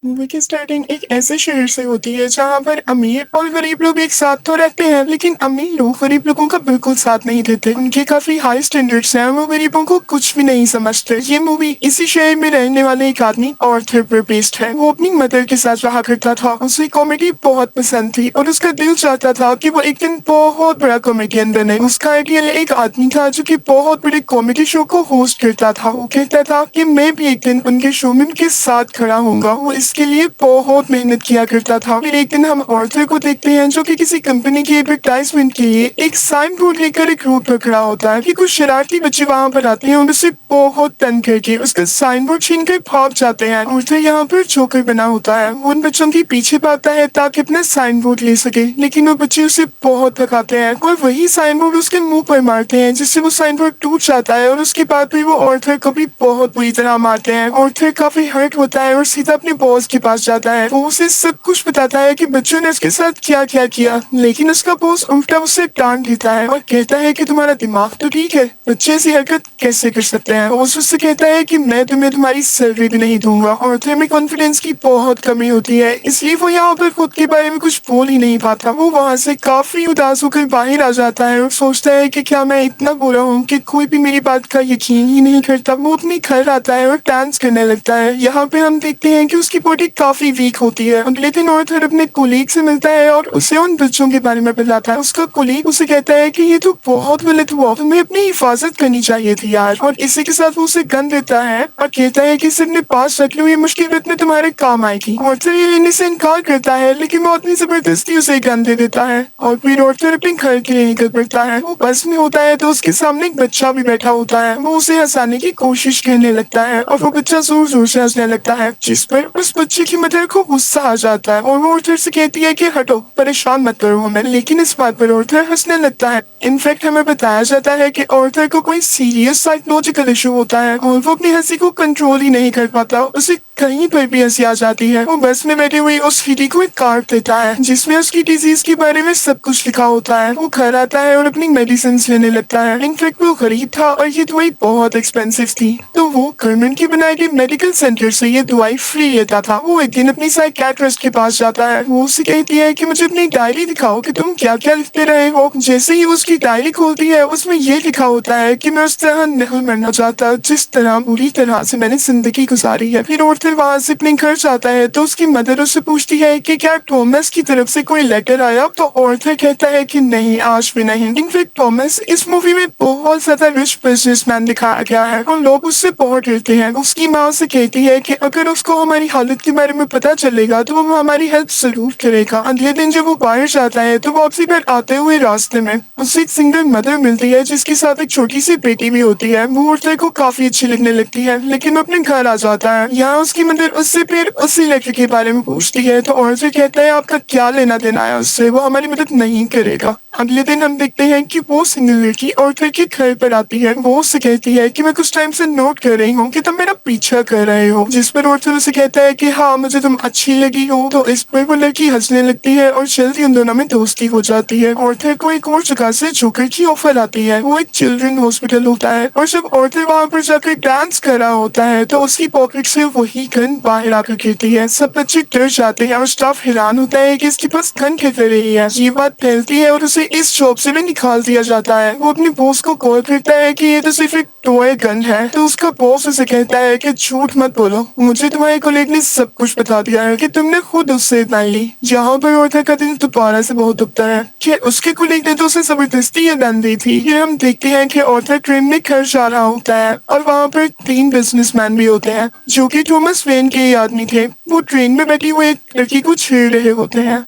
Movie की starting एक ऐसे शहर से होती है जहाँ पर अमीर और गरीब लोग एक साथ तो रहते हैं, लेकिन अमीर लोग गरीब लोगों का बिल्कुल साथ नहीं देते। उनके काफी हाई स्टैंडर्ड्स हैं, वो गरीबों को कुछ भी नहीं समझते। ये मूवी इसी शहर में रहने वाले एक आदमी ऑर्थर पर बेस्ड है। वो अपनी मदर के साथ रहा करता था। उसे कॉमेडी बहुत पसंद थी और उसका दिल चाहता था कि वो एक दिन बहुत बड़ा कॉमेडियन बने। उसका आइडियल एक आदमी था जो कि बहुत बड़े कॉमेडी शो को होस्ट करता था। वो कहता था कि मैं भी एक दिन उनके शो में उनके साथ खड़ा होऊंगा। वो इसके लिए बहुत मेहनत किया करता था। फिर एक दिन हम ऑर्थर को देखते हैं जो कि किसी कंपनी की एडवर्टाइजमेंट के लिए एक साइन बोर्ड लेकर एक रोड पर खड़ा होता है कि कुछ शरारती बच्चे वहां पर आते हैं और उसे बहुत तंग करके उसका साइन बोर्ड छीन कर भाग जाते हैं। ऑर्थर यहाँ पर जोकर बना होता है। वो उन बच्चों के पीछे भागता है ताकि अपना साइन बोर्ड ले सके, लेकिन वो बच्चे उसे बहुत थकाते हैं और वही साइन बोर्ड उसके मुंह पर मारते हैं, जिससे वो साइन बोर्ड टूट जाता है। और उसके बाद भी वो ऑर्थर को भी बहुत बुरी तरह मारते हैं। ऑर्थर काफी हर्ट होता है और सीधा अपने बॉस के पास जाता है। वो उसे सब कुछ बताता है कि बच्चों ने उसके साथ क्या क्या किया, लेकिन उसका बॉस उल्टा उसे डांट देता है और कहता है कि तुम्हारा दिमाग तो ठीक है, बच्चे ऐसी हरकत कैसे कर सकते हैं। बॉस उससे कहता है कि मैं तुम्हें तुम्हारी सैलरी भी नहीं दूंगा। ऑर्थर में कॉन्फिडेंस की बहुत कमी होती है, इसलिए वो यहाँ पर खुद के बारे में कुछ बोल ही नहीं पाता। वो वहाँ से काफी उदास होकर बाहर आ जाता है और सोचता है कि क्या मैं इतना बुरा हूँ कि कोई भी मेरी बात का यकीन ही नहीं करता। वो अपने घर आता है और डांस करने लगता है। यहाँ पे हम देखते हैं कि उसकी बॉडी काफी वीक होती है। अगले दिन ऑर्थर अपने कोलीग से मिलता है और उसे उन बच्चों के बारे में बताता है। उसका कोलीग उसे कहता है कि ये तो बहुत गलत हुआ, तुम्हें अपनी हिफाजत करनी चाहिए थी यार। और इसी के साथ वो उसे गन देता है और कहता है कि इसे अपने पास रख लो, ये मुश्किल वक्त में तुम्हारे काम आएगी। ऑर्थर ये लेने से इनकार करता है, लेकिन वो अपनी जबरदस्ती उसे गन दे देता है और फिर ऑर्थर अपने घर के लिए निकल पड़ता है। वो बस में होता है तो उसके सामने एक बच्चा भी बैठा होता है। वो उसे हंसाने की कोशिश करने लगता है और वो बच्चा जोर जोर से हंसने लगता है, जिस पर उस बच्चे की मदर को गुस्सा आ जाता है और वो ऑर्थर से कहती है कि हटो, परेशान मत करो हमें। लेकिन इस बात पर ऑर्थर हंसने लगता है। इनफैक्ट हमें बताया जाता है कि ऑर्थर को कोई सीरियस साइकोलॉजिकल इशू होता है और वो अपनी हंसी को कंट्रोल ही नहीं कर पाता। उसे कहीं पर भी हंसी आ जाती है। वो बस में बैठे हुए उस हिडी को एक कार्ड देता है जिसमें उसकी डिजीज के बारे में सब कुछ लिखा होता है। वो घर आता है और अपनी मेडिसिन लेने लगता है। इनफैक्ट वो गरीब था और ये दवाई बहुत एक्सपेंसिव थी, तो वो गवर्नमेंट की बनाई गई मेडिकल सेंटर से ये दवाई फ्री लेता था। वो एक दिन अपनी साइकियाट्रिस्ट के पास जाता है। वो उससे कहती है कि मुझे अपनी डायरी दिखाओ कि तुम क्या क्या लिखते रहे हो। जैसे ही उसकी डायरी खोलती है उसमें ये लिखा होता है कि मैं उस तरह नहीं मरना चाहता जिस तरह बुरी तरह से मैंने जिंदगी गुजारी है। फिर ऑर्थर वहाँ से अपने घर जाता है तो उसकी मदर उससे पूछती है कि क्या थॉमस की तरफ से कोई लेटर आया, तो ऑर्थर कहता है कि नहीं, आज भी नहीं। इनफैक्ट थॉमस इस मूवी में बहुत ज्यादा रिच बिजनेसमैन दिखाया गया है और लोग उससे बहुत डरते हैं। उसकी माँ उसे कहती है कि अगर उसको हमारी हालत के बारे में पता चलेगा तो वो हमारी हेल्प जरूर करेगा। अगले दिन जब वो बाहर जाता है तो वापसी पर आते हुए रास्ते में उसे एक सिंगल मदर मिलती है जिसके साथ एक छोटी सी बेटी भी होती है। वो ऑर्थर को काफी अच्छी लगने लगती है, लेकिन वो अपने घर आ जाता है। यहाँ उसकी मदर उससे फिर उसी लेटर के बारे में पूछती है तो ऑर्थर कहता है आपका क्या लेना देना है उससे, वो हमारी मदद नहीं करेगा। अगले दिन हम देखते हैं कि वो सिंगल लड़की ऑर्थर के घर पर आती है। वो उससे कहती है कि मैं कुछ टाइम से नोट कर रही हूँ कि तुम मेरा पीछा कर रहे हो, जिस पर ऑर्थर उसे कहता है कि हाँ, मुझे तुम अच्छी लगी हो। तो इस पर वो लड़की हंसने लगती है और जल्दी उन दोनों में दोस्ती हो जाती है। ऑर्थर को एक और जगह से जोकर की ऑफर आती है। वो एक चिल्ड्रन हॉस्पिटल होता है और जब ऑर्थर वहाँ पर जाकर डांस कर रहा होता है तो उसकी पॉकेट से वही गन बाहर आकर गिरती है। सब बच्चे डर जाते हैं और स्टाफ हैरान होता है कि इसके पास गन कैसे रही है। ये बात फैलती है और उसे इस जॉब से भी निकाल दिया जाता है। वो अपने बॉस को कॉल करता है कि ये तो सिर्फ एक टॉय गन है, तो उसका बॉस उसे कहता है कि झूठ मत बोलो, मुझे तुम्हारे कोलीग ने सब कुछ बता दिया है कि तुमने खुद उससे गन ली। यहाँ पर ऑर्थर का दिल दोबारा से बहुत दुखता है कि उसके कोलीग ने तो उसे जबरदस्ती ये गन दी थी। फिर हम देखते हैं कि ऑर्थर ट्रेन में घर जा रहा होता है और वहाँ पर 3 बिजनेसमैन भी होते हैं जो कि थॉमस वेन के आदमी थे। वो ट्रेन में बैठी हुई एक लड़की को छेड़ रहे होते हैं।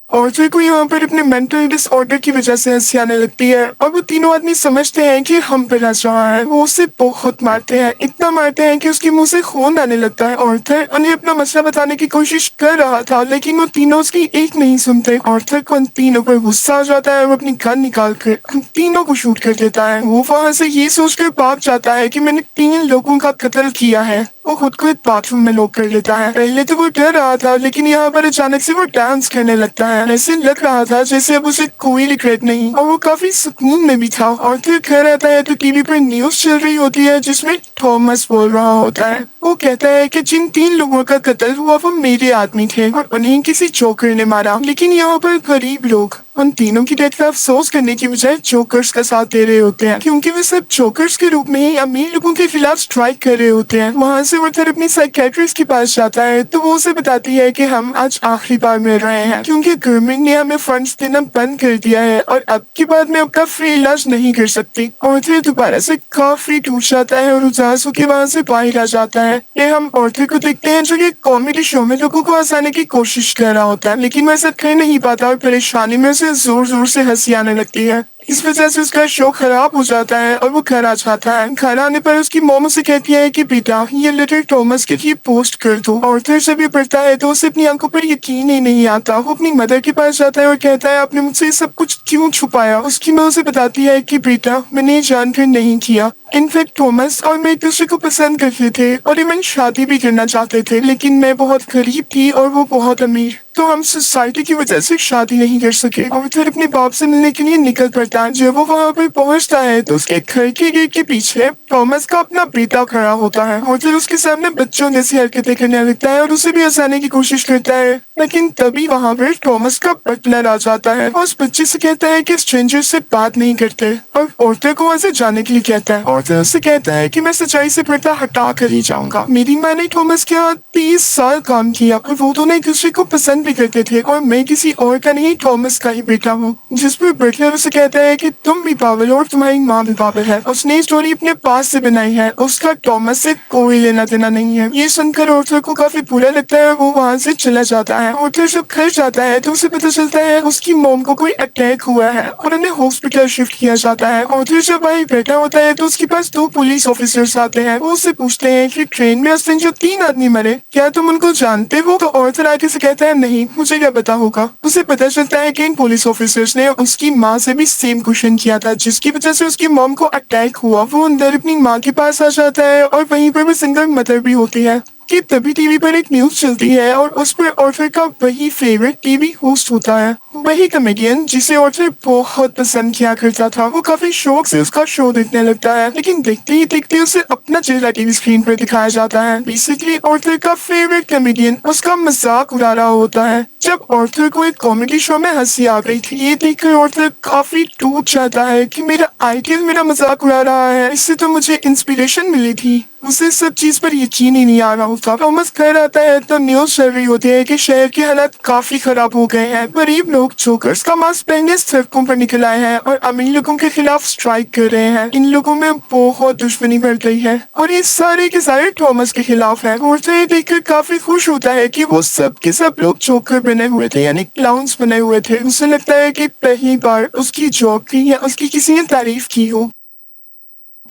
ऑर्थर को यहाँ पर अपने मेंटल डिसऑर्डर की वजह से हंसी आने लगती है और वो तीनों आदमी समझते हैं कि हम पर हंस रहा है। वो उसे बहुत मारते हैं, इतना मारते हैं कि उसके मुंह से खून आने लगता है। ऑर्थर उन्हें अपना मसला बताने की कोशिश कर रहा था, लेकिन वो तीनों उसकी एक नहीं सुनते। ऑर्थर को उन तीनों पर गुस्सा आ जाता है और अपनी गन निकाल कर उन तीनों को शूट कर देता है। वो वहाँ से ये सोचकर भाग जाता है कि मैंने 3 लोगों का कत्ल किया है वो खुद को एक बाथरूम में लॉक कर लेता है। पहले तो वो डर रहा था, लेकिन यहाँ पर अचानक से वो डांस करने लगता है। ऐसे लग रहा था जैसे अब उसे कोई रिग्रेट नहीं, और वो काफी सुकून में भी था। और फिर घर आता है तो टीवी पर न्यूज चल रही होती है जिसमें थॉमस बोल रहा होता है। वो कहता है कि जिन 3 लोगों का कत्ल हुआ वो मेरे आदमी थे और उन्हें किसी जोकर ने मारा। लेकिन यहाँ पर गरीब लोग उन तीनों की डेथ का अफसोस करने की बजाय जोकर्स का साथ दे रहे होते हैं, क्योंकि वे सब जोकर्स के रूप में ही अमीर लोगों के खिलाफ स्ट्राइक कर रहे होते हैं। वहाँ से वर्कर अपनी साइकेट्रिस्ट के पास जाता है तो वो उसे बताती है कि हम आज आखिरी बार मिल रहे हैं, क्योंकि गवर्नमेंट ने हमें फंड्स देना बंद कर दिया है और अब के बाद में अपना फ्री इलाज नहीं कर सकती। और फिर दोबारा से काफी टूट जाता है और उदास होकर वहाँ से बाहर आ जाता है। ये हम औरतें को देखते हैं जो कि कॉमेडी शो में लोगों को हंसाने की कोशिश कर रहा होता है, लेकिन वह ऐसा कर नहीं पाता और परेशानी में से जोर जोर से हंसी आने लगती है। इस वजह से उसका शो खराब हो जाता है और वो घर आ जाता है। घर आने पर उसकी मॉम उसे कहती है कि बेटा ये लेटर थॉमस के लिए पोस्ट कर दो। और फिर जब ये पढ़ता है तो उसे अपनी आंखों पर यकीन ही नहीं आता। वो अपनी मदर के पास जाता है और कहता है आपने मुझसे सब कुछ क्यों छुपाया। उसकी माँ उसे बताती है कि बेटा मैंने ये जानकर नहीं किया। इनफैक्ट थॉमस और मैं एक दूसरे को पसंद करते थे और इवन शादी भी करना चाहते थे, लेकिन मैं बहुत गरीब थी और वो बहुत अमीर, तो हम सोसाइटी की वजह से शादी नहीं कर सके। और फिर अपने बाप से मिलने के लिए निकल पड़ता है। जब वो वहाँ पर पहुँचता है तो उसके घर के गेट के पीछे थॉमस का अपना बेटा खड़ा होता है और फिर उसके सामने बच्चों जैसी हरकतें करने लगता है और उसे भी हंसाने की कोशिश करता है। लेकिन तभी वहाँ पर थॉमस का बटलर आ जाता है और उस बच्चे से कहता है कि स्ट्रेंजर से बात नहीं करते और औरतें को वहाँ से जाने के लिए कहता है। और फिर उससे कहता है कि मैं सच्चाई से पर्दा हटा कर ही जाऊंगा। मेरी माँ ने थॉमस के यहाँ 30 साल काम किया और वो दोनों एक दूसरे को पसंद भी करते थे और मैं किसी और का नहीं थॉमस का ही बेटा हूँ। जिस पर बटलर उसे कहता है कि तुम भी पागल हो और तुम्हारी माँ भी पागल है। उसने स्टोरी अपने पास से बनाई है, उसका थॉमस से कोई लेना देना नहीं है। ये सुनकर ऑर्थर को काफी बुरा लगता है और वो वहाँ से चला जाता है। ऑर्थर जब घर जाता है तो उसे पता चलता है उसकी मॉम को कोई अटैक हुआ है और उन्हें हॉस्पिटल शिफ्ट किया जाता है। ऑर्थर जब वहीं बैठा होता है तो उसके पास 2 पुलिस ऑफिसर्स आते हैं। वो उससे पूछते हैं कि ट्रेन में उस दिन जो 3 आदमी मरे क्या तुम उनको जानते हो। तो ऑर्थर आगे से कहता है नहीं, मुझे क्या पता होगा। उसे पता चलता है कि इन पुलिस ऑफिसर्स ने उसकी माँ से भी सेम क्वेश्चन किया था, जिसकी वजह से उसकी मॉम को अटैक हुआ। वो अंदर अपनी माँ के पास आ जाता है और वहीं पर वो सिंगल मदर भी होती है कि तभी टीवी पर एक न्यूज चलती है और उस पर ऑर्थर का वही फेवरेट टीवी होस्ट होता है, वही कमेडियन जिसे ऑर्थर बहुत पसंद किया करता था। वो काफी शौक से उसका शो देखने लगता है, लेकिन देखते ही देखते उसे अपना चेहरा टीवी स्क्रीन पर दिखाया जाता है। बेसिकली ऑर्थर का फेवरेट कमेडियन उसका मजाक उड़ा रहा होता है। जब ऑर्थर को एक कॉमेडी शो में हंसी आ गई थी, ये देखकर ऑर्थर काफी टूट जाता है कि मेरा आइडियल मेरा मजाक उड़ा रहा है, इससे तो मुझे इंस्पिरेशन मिली थी। उसे सब चीज पर यकीन ही नहीं आ रहा होता। थॉमस घर आता है तो न्यूज चल रही होती है कि शहर के हालात काफी खराब हो गए हैं। गरीब लोग जोकर्स का मास्क पहनने सड़कों पर निकल आए हैं और अमीर लोगों के खिलाफ स्ट्राइक कर रहे हैं। इन लोगों में बहुत दुश्मनी बढ़ गई है और ये सारे के सारे थॉमस के खिलाफ है। और ये देखकर काफी खुश होता है कि वो सब के सब लोग जोकर बने हुए थे, यानी क्लाउन्स बने हुए थे। उसे लगता है कि पहली बार उसकी जॉब थी या उसकी किसी ने तारीफ की हो।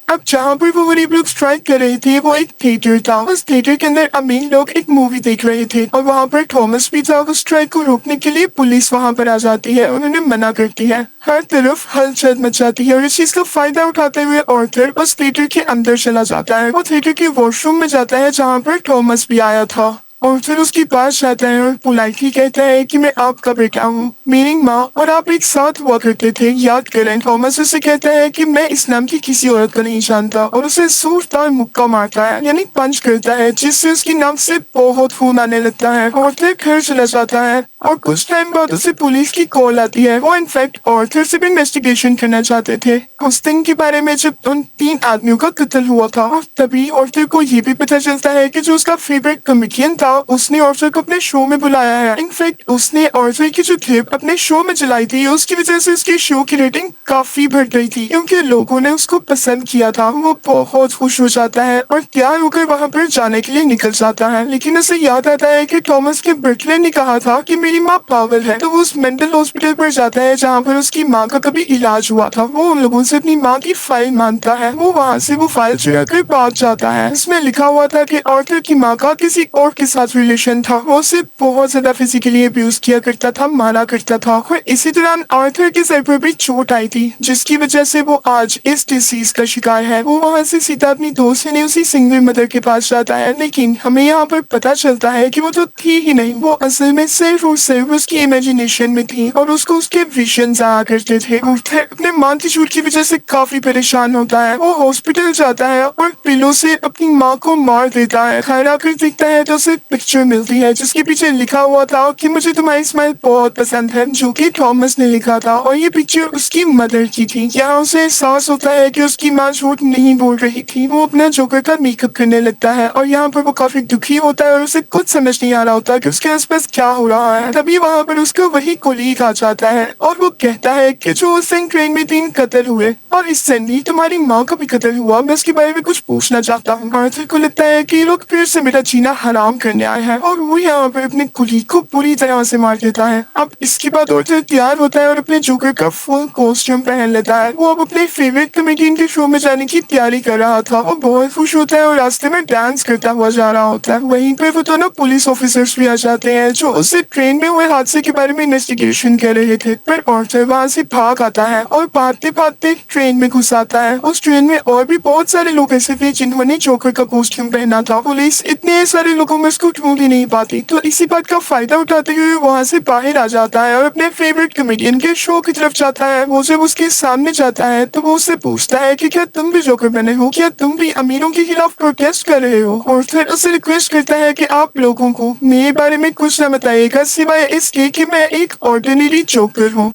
अब जहाँ पर वो गरीब लोग स्ट्राइक कर रहे थे वो एक थिएटर था। उस थिएटर के अंदर अमीर लोग एक मूवी देख रहे थे और वहाँ पर थॉमस भी था। उस स्ट्राइक को रोकने के लिए पुलिस वहाँ पर आ जाती है, उन्हें मना करती है। हर तरफ हलचल मच जाती है और इस चीज का फायदा उठाते हुए ऑर्थर उस थिएटर के अंदर चला जाता है। वो थिएटर के वॉशरूम में जाता है जहाँ पर थॉमस भी आया था और फिर उसके पास जाता है और पोलाइटली कहता है कि मैं आपका बेटा हूँ, मेरी माँ और आप एक साथ हुआ करते थे, याद करें। थॉमस उसे कहता है कि मैं इस नाम की किसी औरत को नहीं जानता और उसे जोरदार मुक्का मारता है, यानी पंच करता है, जिससे उसकी नाक से बहुत खून आने लगता है। ऑर्थर घर चला जाता है और कुछ टाइम बाद उसे पुलिस की कॉल आती है। वो इनफैक्ट ऑर्थर से भी इन्वेस्टिगेशन करना चाहते थे उस दिन के बारे में जब उन 3 आदमियों का कत्ल हुआ था। और तभी ऑर्थर को ये भी पता चलता है कि जो उसका फेवरेट कॉमेडियन था उसने ऑर्थर को अपने शो में बुलाया है। इनफैक्ट उसने ऑर्थर की जो क्लिप अपने शो में चलाई थी उसकी वजह से उसके शो की रेटिंग काफी बढ़ गई थी, क्योंकि लोगों ने उसको पसंद किया था। वो बहुत खुश हो जाता है और तैयार होकर वहाँ पर जाने के लिए निकल जाता है, लेकिन उसे याद आता है कि थॉमस के बटलर ने कहा था कि मेरी माँ पागल है। तो वो उस मेंटल हॉस्पिटल पर जाता है जहाँ पर उसकी माँ का कभी इलाज हुआ था। वो उन लोगों उसे अपनी माँ की फाइल मानता है। वो वहाँ से वो फाइल चुरा कर भाग जाता है। इसमें लिखा हुआ था कि आर्थर की माँ का किसी और के साथ रिलेशन था। वो उसे बहुत ज्यादा फिजिकली अब्यूज किया करता था, मारा करता था। और इसी दौरान आर्थर के सर पर भी चोट आई थी, जिसकी वजह से वो आज इस डिसीज का शिकार है। वो वहाँ से सीधा अपनी दोस्त यानी उसी सिंगल मदर के पास जाता है, लेकिन हमें यहाँ पर पता चलता है कि वो तो थी ही नहीं, वो असल में सिर्फ और सिर्फ उसकी इमेजिनेशन में थी और उसको उसके विजन्स आया करते थे। आर्थर अपने मानती छूट की वजह से काफी परेशान होता है। वो हॉस्पिटल जाता है और पिलो से अपनी माँ को मार देता है। घर आकर देखता है तो उसे पिक्चर मिलती है जिसके पीछे लिखा हुआ था कि मुझे तुम्हारी स्माइल बहुत पसंद है, जो कि थॉमस ने लिखा था, और ये पिक्चर उसकी मदर की थी। यहाँ उसे एहसास होता है कि उसकी माँ झूठ नहीं बोल रही थी। वो अपना जोकर का मेकअप करने लगता है और यहाँ पर वो काफी दुखी होता है और उसे कुछ समझ नहीं आ रहा होता कि उसके आसपास क्या हो रहा है। तभी वहाँ पर उसका वही कोलीग आ जाता है और वो कहता है कि जो उस दिन ट्रेन में 3 कत्ल हुए और इस संडे तुम्हारी माँ का भी कत्ल हुआ, मैं उसके बारे में कुछ पूछना चाहता हूँ। आर्थर को लगता है कि ये लोग फिर से मेरा जीना हराम करने आए हैं और वो यहाँ पर अपने कोलीग को पूरी तरह से मार देता है। अब इसके बाद आर्थर तैयार होता है और अपने जोकर का फुल कॉस्ट्यूम पहन लेता है। वो अब अपने फेवरेट कॉमेडियन के शो में जाने की तैयारी कर रहा था। वो बहुत खुश होता है और रास्ते में डांस करता हुआ जा रहा होता है। वहीं पर वो दोनों पुलिस ऑफिसर्स भी आ जाते हैं जो उससे ट्रेन में हुए हादसे के बारे में इन्वेस्टिगेशन कर रहे थे। पर आर्थर वहाँ से भाग आता है और भागते भागते ट्रेन में घुस आता है। उस ट्रेन में और भी बहुत सारे लोग ऐसे थे जिन्होंने जोकर का कॉस्ट्यूम पहना था। पुलिस इतने सारे लोगों में उसको ढूंढ ही नहीं पाती, तो इसी बात का फायदा उठाते हुए वहाँ से बाहर आ जाता है और अपने फेवरेट कॉमेडियन के शो की तरफ जाता है। वो जब उसके सामने जाता है तो वो उससे पूछता है कि क्या तुम भी जोकर बने हो, क्या तुम भी अमीरों के खिलाफ प्रोटेस्ट कर रहे हो। और फिर उससे रिक्वेस्ट करता है कि आप लोगों को मेरे बारे में कुछ न बताइएगा सिवाय इसके कि मैं एक ऑर्डिनरी जोकर हूँ।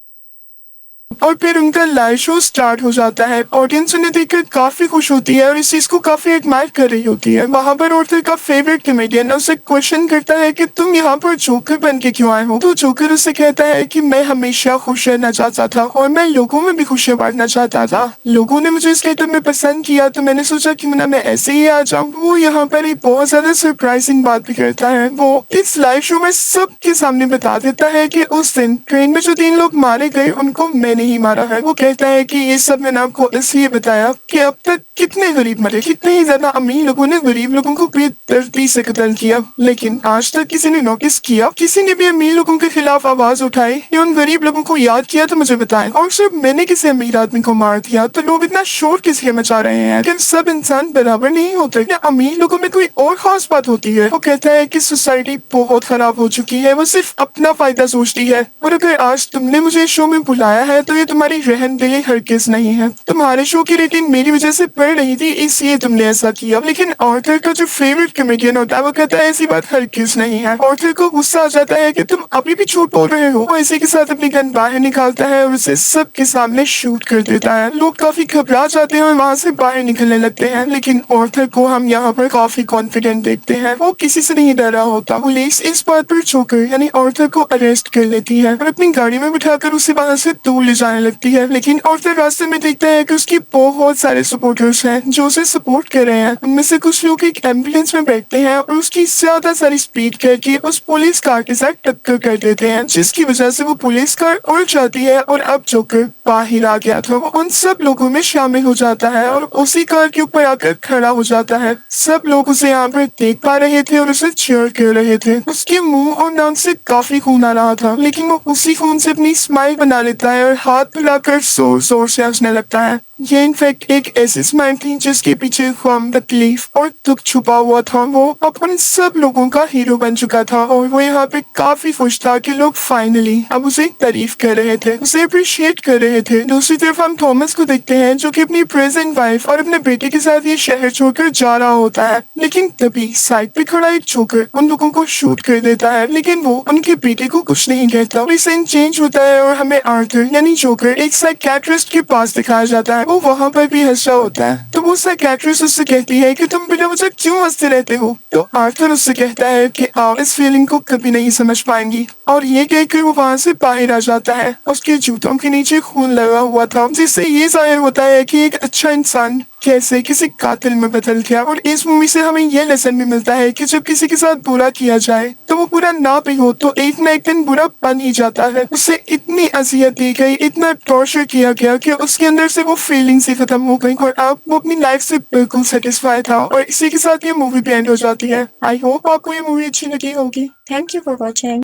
और फिर उनका लाइव शो स्टार्ट हो जाता है। ऑडियंस उन्हें देखकर काफी खुश होती है और इस चीज को काफी एडमायर कर रही होती है। वहाँ पर आर्थर का फेवरेट कॉमेडियन उससे क्वेश्चन करता है कि तुम यहाँ पर जोकर बन के क्यों आए हो। तो जोकर उससे कहता है कि मैं हमेशा खुश रहना चाहता था और मैं लोगों में भी खुशियाँ बांटना चाहता था। लोगों ने मुझे इस गेटअप में पसंद किया तो मैंने सोचा कि मैं ऐसे ही आ जाऊँ। वो यहाँ पर एक बहुत ज्यादा सरप्राइजिंग बात भी करता है। वो इस लाइव शो में सबके सामने बता देता है कि उस दिन ट्रेन में जो 3 लोग मारे गए उनको मैंने ही मारा है। वो कहता है कि ये सब मैंने आपको इसलिए बताया कि अब तक कितने गरीब मरे, कितने ही ज्यादा अमीर लोगों ने गरीब लोगों को बेदर्दी से कत्ल किया, लेकिन आज तक किसी ने नोटिस किया, किसी ने भी अमीर लोगों के खिलाफ आवाज उठाई या उन गरीब लोगों को याद किया तो मुझे बताएं। और सिर्फ मैंने किसी अमीर आदमी को मार दिया तो लोग इतना शोर किस लिए मचा रहे हैं। क्या सब इंसान बराबर नहीं होते? क्या अमीर लोगों में कोई और खास बात होती है? वो कहता है कि सोसाइटी बहुत खराब हो चुकी है, वो सिर्फ अपना फायदा सोचती है। और अगर आज तुमने मुझे शो में बुलाया है तो ये तुम्हारी रहनदिली हरगिज नहीं है। तुम्हारे शो की रेटिंग मेरी वजह से बढ़ रही थी इसलिए तुमने ऐसा किया। लेकिन आर्थर का जो फेवरेट कॉमेडियन होता है वो कहता है ऐसी बात हरगिज नहीं है। आर्थर को गुस्सा आ जाता है कि तुम अभी भी झूठ बोल रहे हो। वो इसी के साथ अपनी गन बाहर निकालता है और उसे सबके सामने शूट कर देता है। लोग काफी घबरा जाते हैं और वहाँ से बाहर निकलने लगते हैं, लेकिन आर्थर को हम यहाँ पर काफी कॉन्फिडेंट देखते हैं। वो किसी से नहीं डरा होता। पुलिस इस बात पर जोकर यानी आर्थर को अरेस्ट कर लेती है और अपनी गाड़ी में बिठाकर उसे वहाँ से दूर ले जाने लगती है। लेकिन आर्थर रास्ते में देखता है कि उसकी बहुत सारे सपोर्टर्स हैं जो उसे सपोर्ट कर रहे हैं। उनमें से कुछ लोग एक एम्बुलेंस में बैठते हैं और उसकी ज्यादा सारी स्पीड करके उस पुलिस कार के साथ टक्कर कर देते हैं, जिसकी वजह से वो पुलिस कार उड़ जाती है और अब जोकर बाहर आ गया था। वो उन सब लोगों में शामिल हो जाता है और उसी कार के ऊपर आकर खड़ा हो जाता है। सब लोग उसे यहाँ पर देख पा रहे थे और उसे चीयर कर रहे थे। उसके मुंह और नाक से काफी खून आ रहा था, लेकिन वो उसी खून से अपनी स्माइल बना लेता है और हाथ मिलाकर जोर जोर से हंसने लगता है। ये इनफैक्ट एक ऐसी स्माइल थी जिसके पीछे गम, तकलीफ और दुख छुपा हुआ था। वो अब उन सब लोगों का हीरो बन चुका था और वो यहाँ पे काफी खुश था कि लोग फाइनली अब उसे तारीफ कर रहे थे, उसे अप्रिशिएट कर रहे थे। दूसरी तरफ हम थॉमस को देखते हैं जो कि अपनी प्रेजेंट वाइफ और अपने बेटे के साथ ये शहर छोड़कर जा रहा होता है, लेकिन तभी साइड पे खड़ा एक जोकर उन लोगों को शूट कर देता है, लेकिन वो उनके बेटे को कुछ नहीं कहता। सीन चेंज होता है और हमें आर्थर यानी जोकर एक साइकियाट्रिस्ट के पास दिखाया जाता है। वो वहाँ पर भी हंस रहा होता है, तो वो साइकियाट्रिस्ट उससे कहती है कि तुम बिना वजह क्यों हंसते रहते हो। तो आर्थर उससे कहता है कि आप इस फीलिंग को कभी नहीं समझ पाएंगी, और ये कहकर वो वहाँ से बाहर आ जाता है। उसके जूतों के नीचे खून लगा हुआ था, जिससे ये जाहिर होता है कि एक अच्छा इंसान कैसे किसी कातिल में बदल गया। और इस मूवी से हमें यह लेसन भी मिलता है कि जब किसी के साथ बुरा किया जाए तो वो बुरा ना भी हो तो एक ना एक दिन बुरा बन ही जाता है। उसे इतनी अजियत दी गई, इतना टॉर्चर किया गया कि उसके अंदर से वो फीलिंग्स ही खत्म हो गई और अब वो अपनी लाइफ से बिल्कुल सेटिस्फाई था। और इसी के साथ ये मूवी भी एंड हो जाती है। आई होप आपको ये मूवी अच्छी लगी होगी। Thank you for watching.